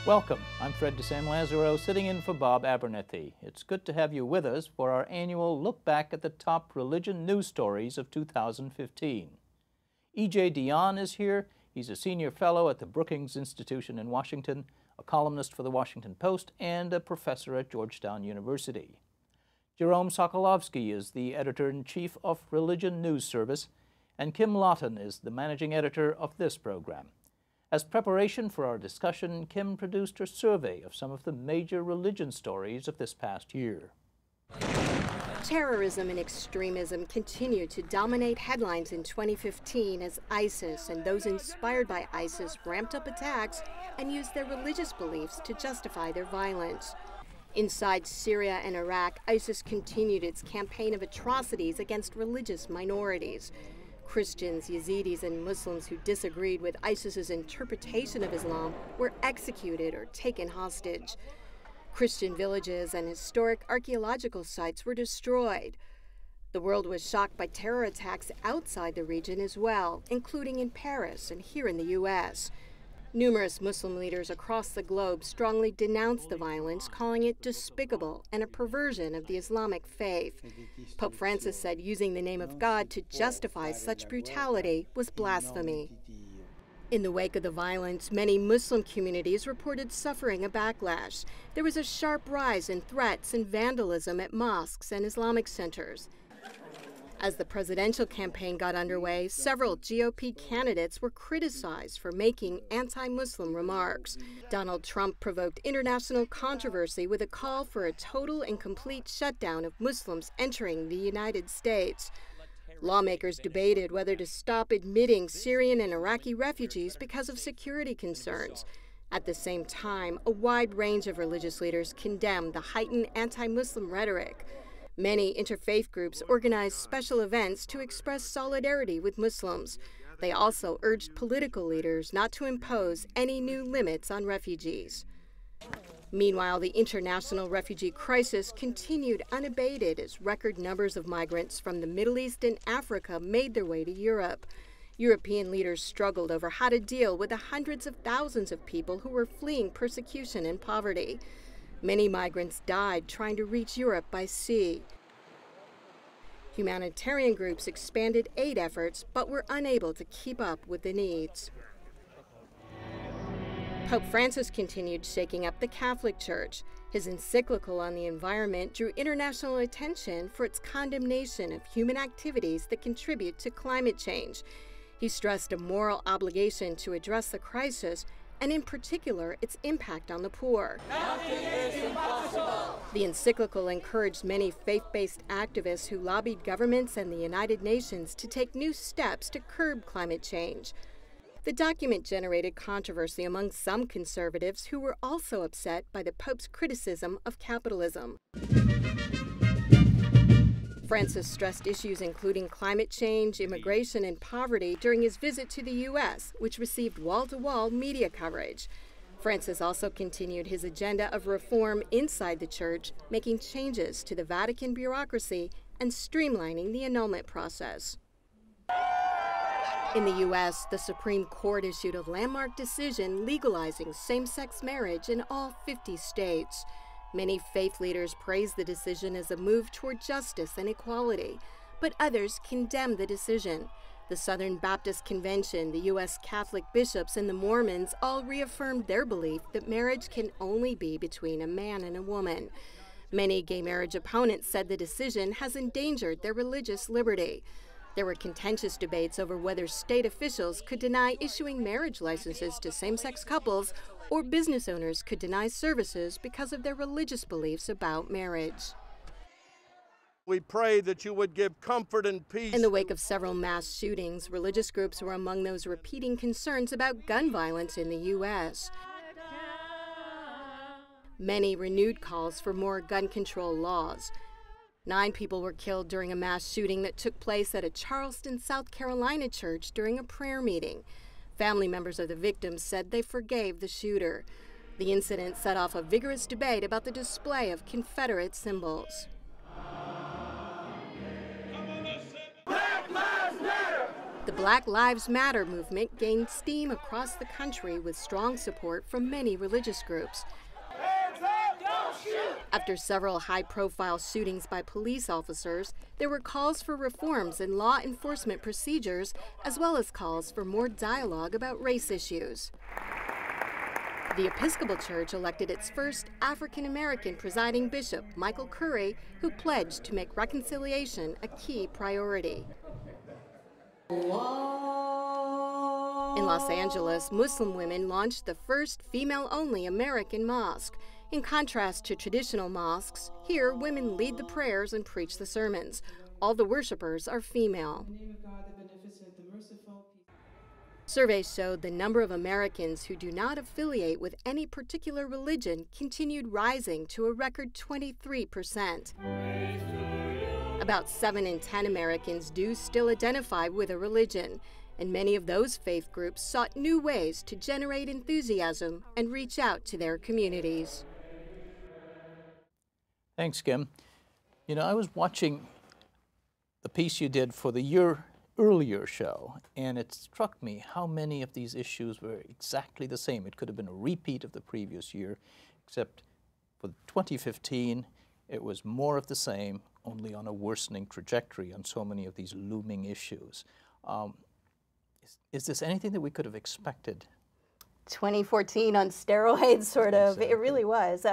Welcome. I'm Fred de Sam Lazaro, sitting in for Bob Abernethy. It's good to have you with us for our annual look back at the top religion news stories of 2015. E.J. Dionne is here. He's a senior fellow at the Brookings Institution in Washington, a columnist for the Washington Post, and a professor at Georgetown University. Jerome Socolovsky is the editor-in-chief of Religion News Service, and Kim Lawton is the managing editor of this program. As preparation for our discussion, Kim produced a survey of some of the major religion stories of this past year. Terrorism and extremism continued to dominate headlines in 2015 as ISIS and those inspired by ISIS ramped up attacks and used their religious beliefs to justify their violence. Inside Syria and Iraq, ISIS continued its campaign of atrocities against religious minorities. Christians, Yazidis, and Muslims who disagreed with ISIS's interpretation of Islam were executed or taken hostage. Christian villages and historic archaeological sites were destroyed. The world was shocked by terror attacks outside the region as well, including in Paris and here in the U.S. Numerous Muslim leaders across the globe strongly denounced the violence, calling it despicable and a perversion of the Islamic faith. Pope Francis said using the name of God to justify such brutality was blasphemy. In the wake of the violence, many Muslim communities reported suffering a backlash. There was a sharp rise in threats and vandalism at mosques and Islamic centers. As the presidential campaign got underway, several GOP candidates were criticized for making anti-Muslim remarks. Donald Trump provoked international controversy with a call for a total and complete shutdown of Muslims entering the United States. Lawmakers debated whether to stop admitting Syrian and Iraqi refugees because of security concerns. At the same time, a wide range of religious leaders condemned the heightened anti-Muslim rhetoric. Many interfaith groups organized special events to express solidarity with Muslims. They also urged political leaders not to impose any new limits on refugees. Meanwhile, the international refugee crisis continued unabated as record numbers of migrants from the Middle East and Africa made their way to Europe. European leaders struggled over how to deal with the hundreds of thousands of people who were fleeing persecution and poverty. Many migrants died trying to reach Europe by sea. Humanitarian groups expanded aid efforts but were unable to keep up with the needs. Pope Francis continued shaking up the Catholic Church. His encyclical on the environment drew international attention for its condemnation of human activities that contribute to climate change. He stressed a moral obligation to address the crisis, and in particular, its impact on the poor. Nothing is impossible. The encyclical encouraged many faith-based activists who lobbied governments and the United Nations to take new steps to curb climate change. The document generated controversy among some conservatives who were also upset by the Pope's criticism of capitalism. Francis stressed issues including climate change, immigration, and poverty during his visit to the U.S., which received wall-to-wall media coverage. Francis also continued his agenda of reform inside the church, making changes to the Vatican bureaucracy and streamlining the annulment process. In the U.S., the Supreme Court issued a landmark decision legalizing same-sex marriage in all 50 states. Many faith leaders praised the decision as a move toward justice and equality, but others condemned the decision. The Southern Baptist Convention, the U.S. Catholic bishops, and the Mormons all reaffirmed their belief that marriage can only be between a man and a woman. Many gay marriage opponents said the decision has endangered their religious liberty. There were contentious debates over whether state officials could deny issuing marriage licenses to same-sex couples or business owners could deny services because of their religious beliefs about marriage. We pray that you would give comfort and peace. In the wake of several mass shootings, religious groups were among those repeating concerns about gun violence in the U.S. Many renewed calls for more gun control laws. 9 people were killed during a mass shooting that took place at a Charleston, South Carolina church during a prayer meeting. Family members of the victims said they forgave the shooter. The incident set off a vigorous debate about the display of Confederate symbols. The Black Lives Matter movement gained steam across the country with strong support from many religious groups. After several high-profile shootings by police officers, there were calls for reforms in law enforcement procedures, as well as calls for more dialogue about race issues. The Episcopal Church elected its first African-American presiding bishop, Michael Curry, who pledged to make reconciliation a key priority. In Los Angeles, Muslim women launched the first female-only American mosque. In contrast to traditional mosques, here women lead the prayers and preach the sermons. All the worshipers are female. Surveys showed the number of Americans who do not affiliate with any particular religion continued rising to a record 23%. About 7 in 10 Americans do still identify with a religion, and many of those faith groups sought new ways to generate enthusiasm and reach out to their communities. Thanks, Kim. You know, I was watching the piece you did for the earlier show, and it struck me how many of these issues were exactly the same. It could have been a repeat of the previous year, except for 2015, it was more of the same, only on a worsening trajectory on so many of these looming issues. Is this anything that we could have expected? 2014 on steroids, sort of. Exactly. It really was.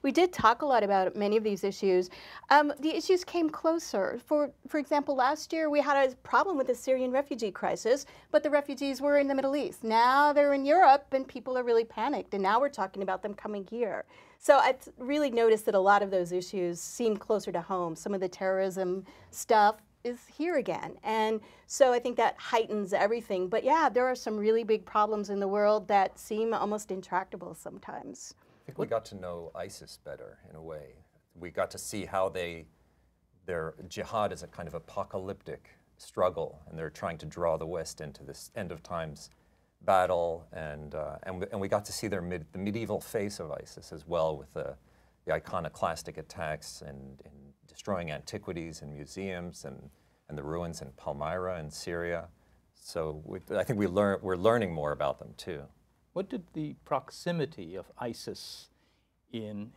We did talk a lot about many of these issues. The issues came closer. For example, last year we had a problem with the Syrian refugee crisis, but the refugees were in the Middle East. Now they're in Europe and people are really panicked, and now we're talking about them coming here. So I've really noticed that a lot of those issues seem closer to home. Some of the terrorism stuff is here again. And so I think that heightens everything. But yeah, there are some really big problems in the world that seem almost intractable sometimes. I think we got to know ISIS better in a way. We got to see how their jihad is a kind of apocalyptic struggle, and they're trying to draw the West into this end of times battle, and we got to see the medieval face of ISIS as well, with the iconoclastic attacks and destroying antiquities and museums and the ruins in Palmyra in Syria. So I think we're learning more about them too. What did the proximity of ISIS in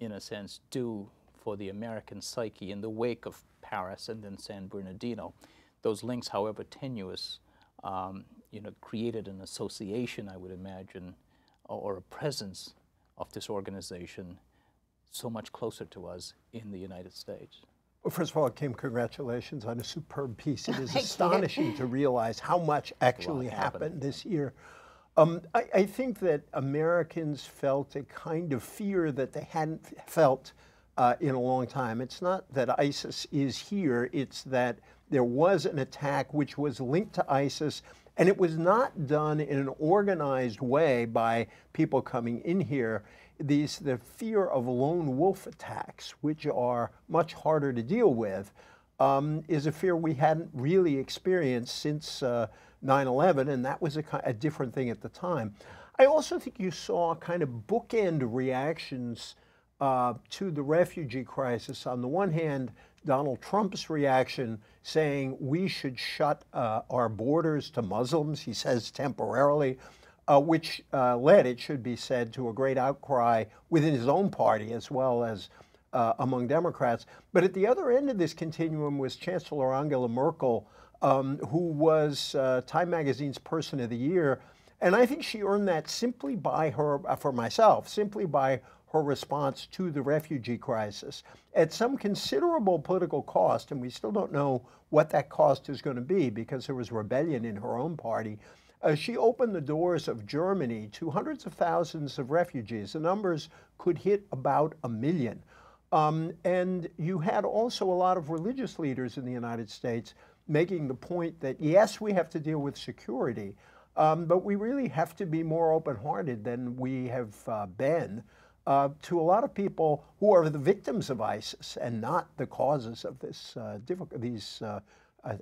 a sense, do for the American psyche in the wake of Paris and then San Bernardino? Those links, however tenuous, created an association, I would imagine, or a presence of this organization so much closer to us in the United States. Well, first of all, Kim, congratulations on a superb piece. It is astonishing to realize how much actually happened this year. I think that Americans felt a kind of fear that they hadn't felt in a long time. It's not that ISIS is here, it's that there was an attack which was linked to ISIS, and it was not done in an organized way by people coming in here. The fear of lone wolf attacks, which are much harder to deal with, is a fear we hadn't really experienced since 9/11, and that was a different thing at the time. I also think you saw kind of bookend reactions to the refugee crisis. On the one hand, Donald Trump's reaction saying we should shut our borders to Muslims, he says temporarily, which led, it should be said, to a great outcry within his own party as well as among Democrats. But at the other end of this continuum was Chancellor Angela Merkel, who was Time Magazine's Person of the Year. And I think she earned that simply by her, for myself, simply by her response to the refugee crisis at some considerable political cost, and we still don't know what that cost is going to be because there was rebellion in her own party. She opened the doors of Germany to hundreds of thousands of refugees. The numbers could hit about 1 million. And you had also a lot of religious leaders in the United States making the point that, yes, we have to deal with security, but we really have to be more open-hearted than we have been to a lot of people who are the victims of ISIS and not the causes of these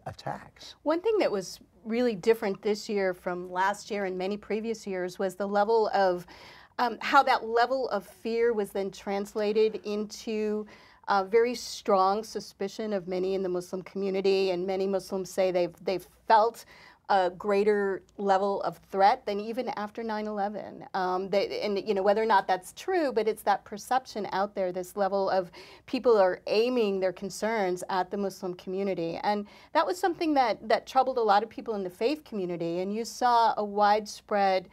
attacks. One thing that was really different this year from last year and many previous years was the level of how that level of fear was then translated into very strong suspicion of many in the Muslim community, and many Muslims say they've felt a greater level of threat than even after 9/11. And you know, whether or not that's true, but it's that perception out there, this level of people are aiming their concerns at the Muslim community. And that was something that troubled a lot of people in the faith community. And you saw a widespread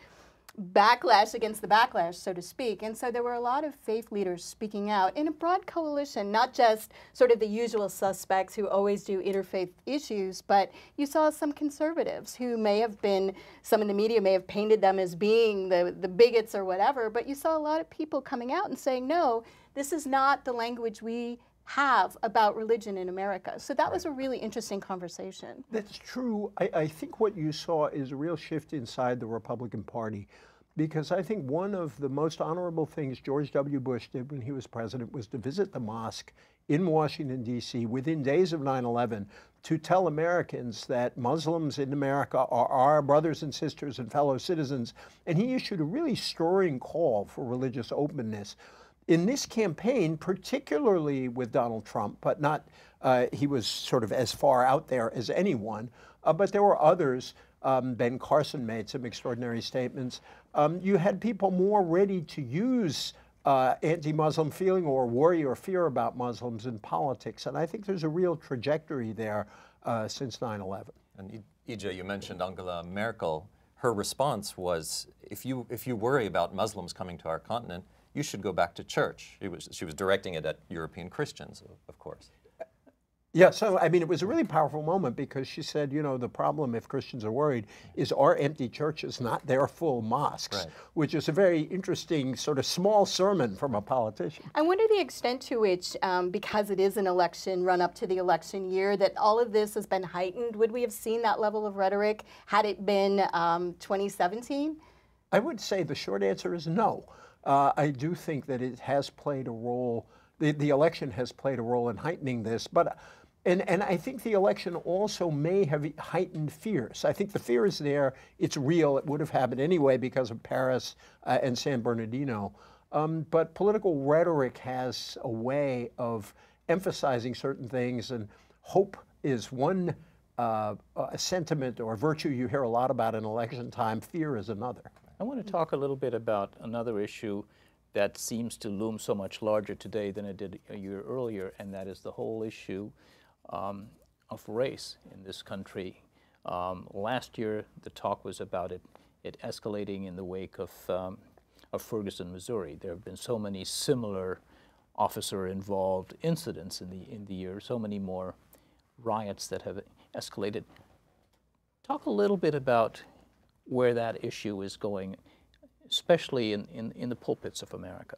backlash against the backlash, so to speak. And so there were a lot of faith leaders speaking out in a broad coalition, not just sort of the usual suspects who always do interfaith issues, but you saw some conservatives who may have been, some in the media may have painted them as being the bigots or whatever, but you saw a lot of people coming out and saying, no, this is not the language we have about religion in America. So that was a really interesting conversation. That's true. I think what you saw is a real shift inside the Republican Party, because I think one of the most honorable things George W. Bush did when he was president was to visit the mosque in Washington, D.C. within days of 9/11 to tell Americans that Muslims in America are our brothers and sisters and fellow citizens. And he issued a really stirring call for religious openness. In this campaign, particularly with Donald Trump, but not, he was sort of as far out there as anyone, but there were others. Ben Carson made some extraordinary statements. You had people more ready to use anti-Muslim feeling or worry or fear about Muslims in politics. And I think there's a real trajectory there since 9/11. And EJ, you mentioned Angela Merkel. Her response was, if you worry about Muslims coming to our continent, you should go back to church. She was directing it at European Christians, of course. Yeah, so I mean, it was a really powerful moment because she said, you know, the problem if Christians are worried is our empty churches, not their full mosques, right, which is a very interesting sort of small sermon from a politician. I wonder the extent to which, because it is an election run up to the election year, that all of this has been heightened. Would we have seen that level of rhetoric had it been 2017? I would say the short answer is no. I do think that it has played a role, the election has played a role in heightening this, but and I think the election also may have heightened fears. I think the fear is there, it's real, it would have happened anyway because of Paris and San Bernardino, but political rhetoric has a way of emphasizing certain things, and hope is one a sentiment or virtue you hear a lot about in election time, fear is another. I want to talk a little bit about another issue that seems to loom so much larger today than it did a year earlier, and that is the whole issue of race in this country. Last year, the talk was about it escalating in the wake of Ferguson, Missouri. There have been so many similar officer-involved incidents in the year, so many more riots that have escalated. Talk a little bit about where that issue is going, especially in the pulpits of America.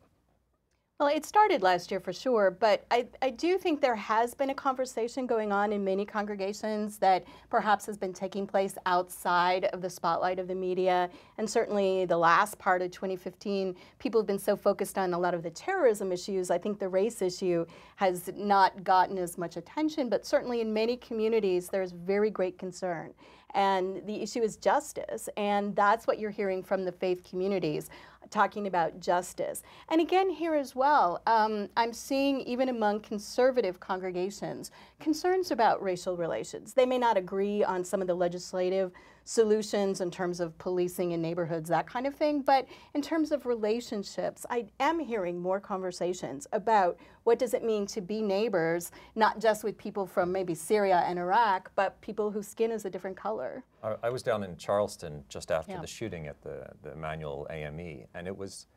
Well, it started last year for sure, but I do think there has been a conversation going on in many congregations that perhaps has been taking place outside of the spotlight of the media. And certainly the last part of 2015, people have been so focused on a lot of the terrorism issues. I think the race issue has not gotten as much attention, but certainly in many communities, there's very great concern. And the issue is justice, and that's what you're hearing from the faith communities, talking about justice. And again, here as well, I'm seeing even among conservative congregations, concerns about racial relations. They may not agree on some of the legislative solutions in terms of policing in neighborhoods, that kind of thing, but in terms of relationships, I am hearing more conversations about what does it mean to be neighbors, not just with people from maybe Syria and Iraq, but people whose skin is a different color. I was down in Charleston just after the shooting at the Emmanuel AME, and it was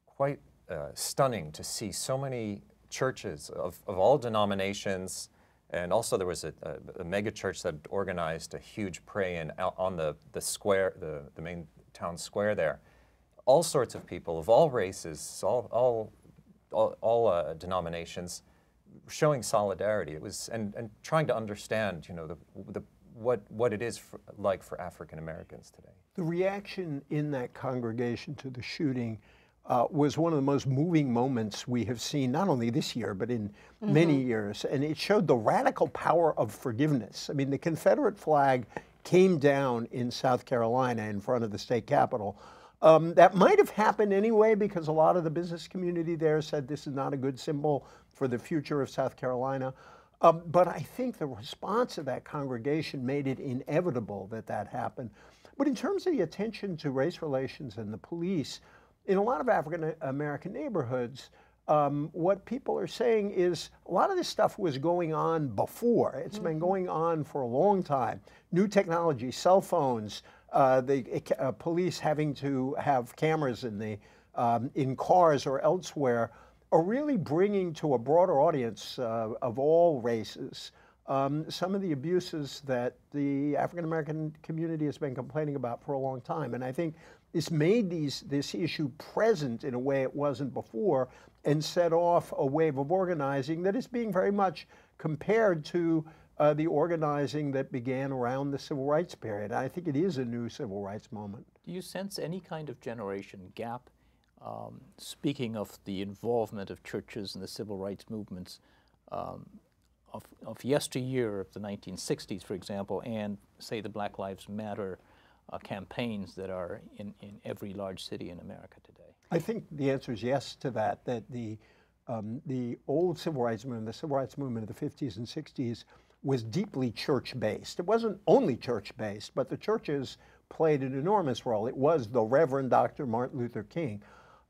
quite stunning to see so many churches of all denominations. And also there was a mega church that organized a huge pray-in on the square, the main town square there. All sorts of people of all races, all denominations, showing solidarity. It was and trying to understand, you know, what it is like for African Americans today. The reaction in that congregation to the shooting was one of the most moving moments we have seen, not only this year, but in many years. And it showed the radical power of forgiveness. I mean, the Confederate flag came down in South Carolina in front of the state capitol That might have happened anyway because a lot of the business community there said this is not a good symbol for the future of South Carolina. But I think the response of that congregation made it inevitable that that happened. But in terms of the attention to race relations and the police, in a lot of African American neighborhoods, what people are saying is a lot of this stuff was going on before. It's been going on for a long time. New technology, cell phones, the police having to have cameras in cars or elsewhere are really bringing to a broader audience of all races some of the abuses that the African American community has been complaining about for a long time. And I think this made this issue present in a way it wasn't before and set off a wave of organizing that is being very much compared to the organizing that began around the civil rights period. I think it is a new civil rights moment. Do you sense any kind of generation gap? Speaking of the involvement of churches in the civil rights movements of yesteryear, of the 1960s, for example, and say the Black Lives Matter campaigns that are in every large city in America today? I think the answer is yes to that, that the old civil rights movement, the civil rights movement of the 50s and 60s, was deeply church-based. It wasn't only church-based, but the churches played an enormous role. It was the Reverend Dr. Martin Luther King.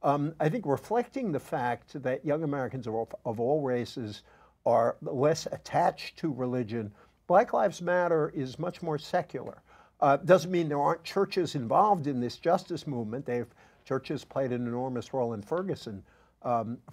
I think reflecting the fact that young Americans of all races are less attached to religion, Black Lives Matter is much more secular. Doesn't mean there aren't churches involved in this justice movement. Churches played an enormous role in Ferguson,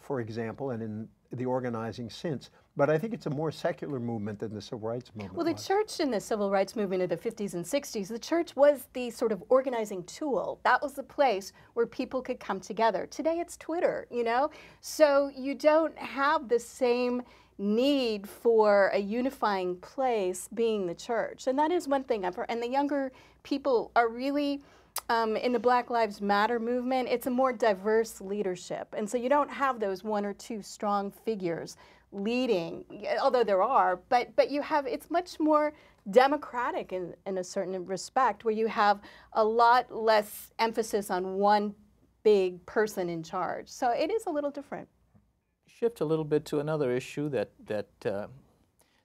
for example, and in the organizing since. But I think it's a more secular movement than the civil rights movement. Well, the church in the civil rights movement of the 50s and 60s, the church was the sort of organizing tool. That was the place where people could come together. Today it's Twitter, you know? So you don't have the same need for a unifying place being the church. And that is one thing I've heard. And the younger people are really, in the Black Lives Matter movement, it's a more diverse leadership. And so you don't have those one or two strong figures leading, although there are, but you have, it's much more democratic in a certain respect, where you have a lot less emphasis on one big person in charge. So it is a little different. Shift a little bit to another issue that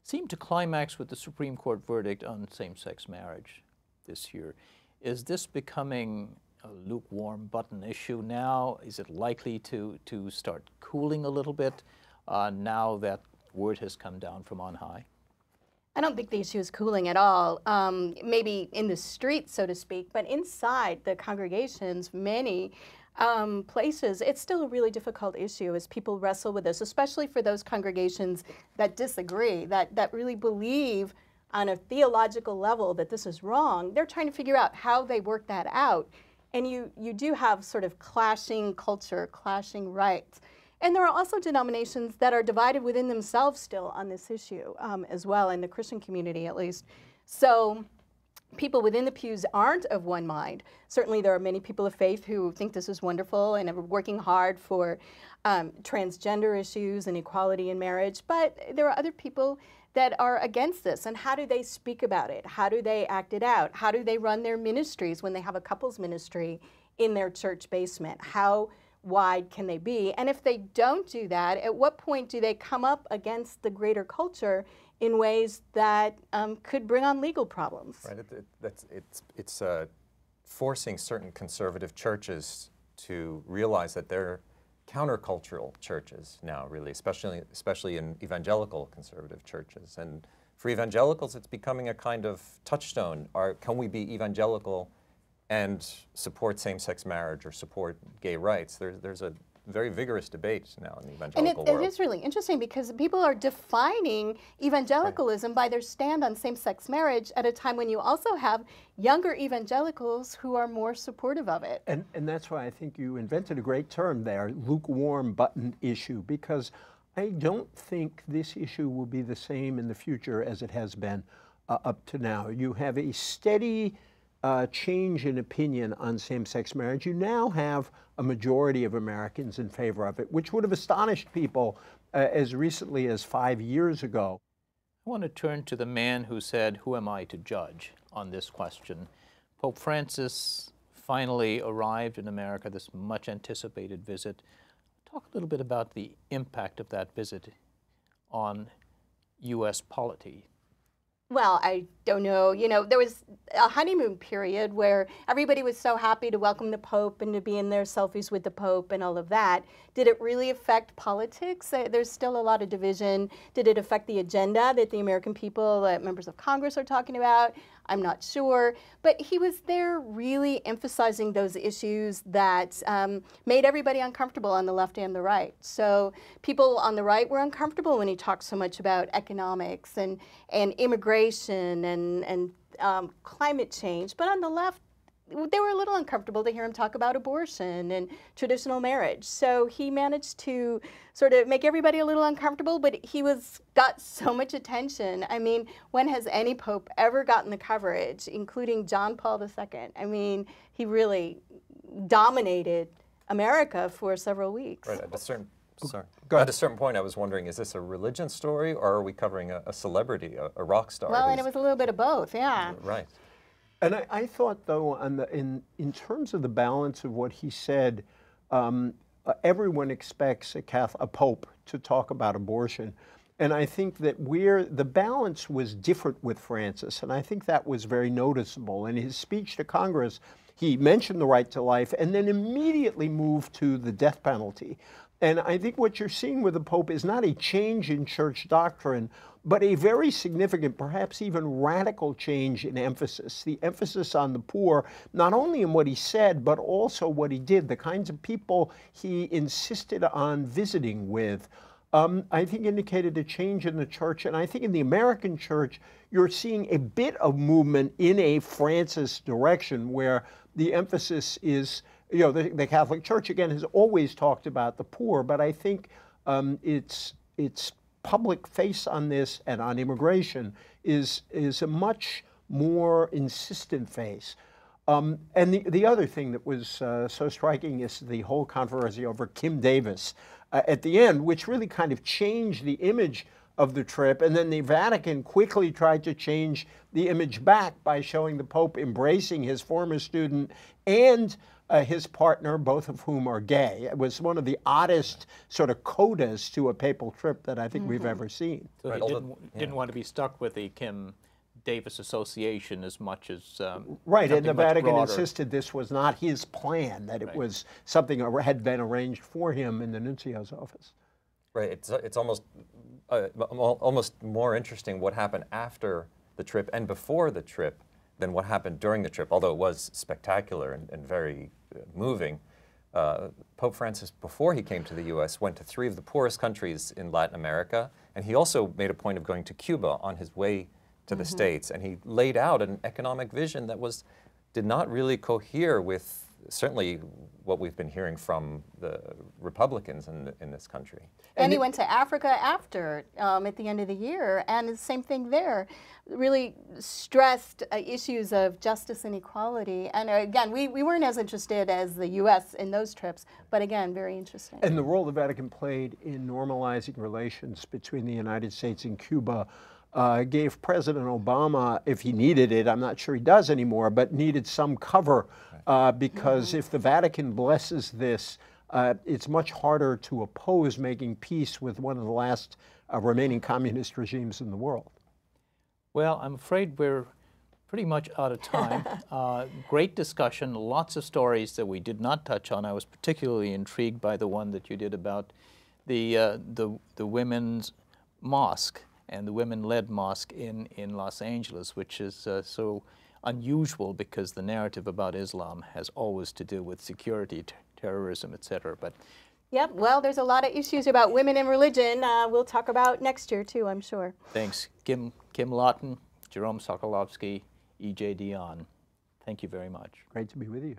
seemed to climax with the Supreme Court verdict on same-sex marriage this year. Is this becoming a lukewarm button issue now? Is it likely to start cooling a little bit now that word has come down from on high? I don't think the issue is cooling at all. Maybe in the streets, so to speak, but inside the congregations, many places, it's still a really difficult issue as people wrestle with this, especially for those congregations that disagree, that really believe on a theological level that this is wrong. They're trying to figure out how they work that out. And you do have sort of clashing culture, clashing rights. And there are also denominations that are divided within themselves still on this issue as well, in the Christian community at least. So people within the pews aren't of one mind. Certainly there are many people of faith who think this is wonderful and are working hard for transgender issues and equality in marriage, but there are other people that are against this. And how do they speak about it? How do they act it out? How do they run their ministries when they have a couples ministry in their church basement? How wide can they be? And if they don't do that, at what point do they come up against the greater culture in ways that could bring on legal problems? Right. It's forcing certain conservative churches to realize that they're countercultural churches now, really, especially in evangelical conservative churches. And for evangelicals, it's becoming a kind of touchstone. Can we be evangelical and support same-sex marriage or support gay rights? There's a very vigorous debate now in the evangelical world. And it is really interesting because people are defining evangelicalism by their stand on same-sex marriage at a time when you also have younger evangelicals who are more supportive of it. And that's why I think you invented a great term there, lukewarm button issue, because I don't think this issue will be the same in the future as it has been up to now. You have a steady change in opinion on same-sex marriage. You now have a majority of Americans in favor of it, which would have astonished people as recently as 5 years ago. I want to turn to the man who said, "Who am I to judge?" on this question. Pope Francis finally arrived in America, this much anticipated visit. Talk a little bit about the impact of that visit on U.S. polity. Well, I don't know. You know, there was a honeymoon period where everybody was so happy to welcome the Pope and to be in their selfies with the Pope and all of that. Did it really affect politics? There's still a lot of division. Did it affect the agenda that the American people, members of Congress are talking about? I'm not sure. But he was there really emphasizing those issues that made everybody uncomfortable on the left and the right. So people on the right were uncomfortable when he talked so much about economics and immigration and climate change. But on the left, they were a little uncomfortable to hear him talk about abortion and traditional marriage. So he managed to sort of make everybody a little uncomfortable, but he got so much attention. I mean, when has any pope ever gotten the coverage, including John Paul II? I mean, he really dominated America for several weeks. Right, at a certain point, I was wondering, is this a religion story, or are we covering a celebrity, a rock star? Well, and it was a little bit of both, yeah. Right. And I thought, though, in terms of the balance of what he said, everyone expects a pope to talk about abortion. And I think that the balance was different with Francis, and I think that was very noticeable. In his speech to Congress, he mentioned the right to life and then immediately moved to the death penalty. And I think what you're seeing with the Pope is not a change in church doctrine, but a very significant, perhaps even radical change in emphasis. The emphasis on the poor, not only in what he said, but also what he did, the kinds of people he insisted on visiting with, I think indicated a change in the church. And I think in the American church, you're seeing a bit of movement in a Francis direction where the emphasis is, you know, the Catholic Church, again, has always talked about the poor, but I think its public face on this and on immigration is a much more insistent face. And the other thing that was so striking is the whole controversy over Kim Davis at the end, which really kind of changed the image of the trip, and then the Vatican quickly tried to change the image back by showing the Pope embracing his former student and his partner, both of whom are gay. It was one of the oddest sort of codas to a papal trip that I think we've ever seen. So he didn't want to be stuck with the Kim Davis Association as much as right, and the Vatican insisted this was not his plan, that it was something that had been arranged for him in the nuncio's office. Right, it's almost more interesting what happened after the trip and before the trip than what happened during the trip, although it was spectacular and very moving. Pope Francis, before he came to the U.S., went to 3 of the poorest countries in Latin America, and he also made a point of going to Cuba on his way to the States, and he laid out an economic vision that did not really cohere with certainly what we've been hearing from the Republicans in this country. And he went to Africa after, at the end of the year, and the same thing there. Really stressed issues of justice and equality. And again, we weren't as interested as the U.S. in those trips, but again, very interesting. And the role the Vatican played in normalizing relations between the United States and Cuba gave President Obama, if he needed it, I'm not sure he does anymore, but needed some cover because if the Vatican blesses this, it's much harder to oppose making peace with one of the last remaining communist regimes in the world. Well, I'm afraid we're pretty much out of time. Great discussion, lots of stories that we did not touch on. I was particularly intrigued by the one that you did about the women's mosque and the women-led mosque in Los Angeles, which is so unusual because the narrative about Islam has always to do with security, terrorism, etc. But yep, well, there's a lot of issues about women and religion we'll talk about next year too, I'm sure. Thanks, Kim Lawton, Jerome Socolovsky, E.J. Dionne. Thank you very much. Great to be with you.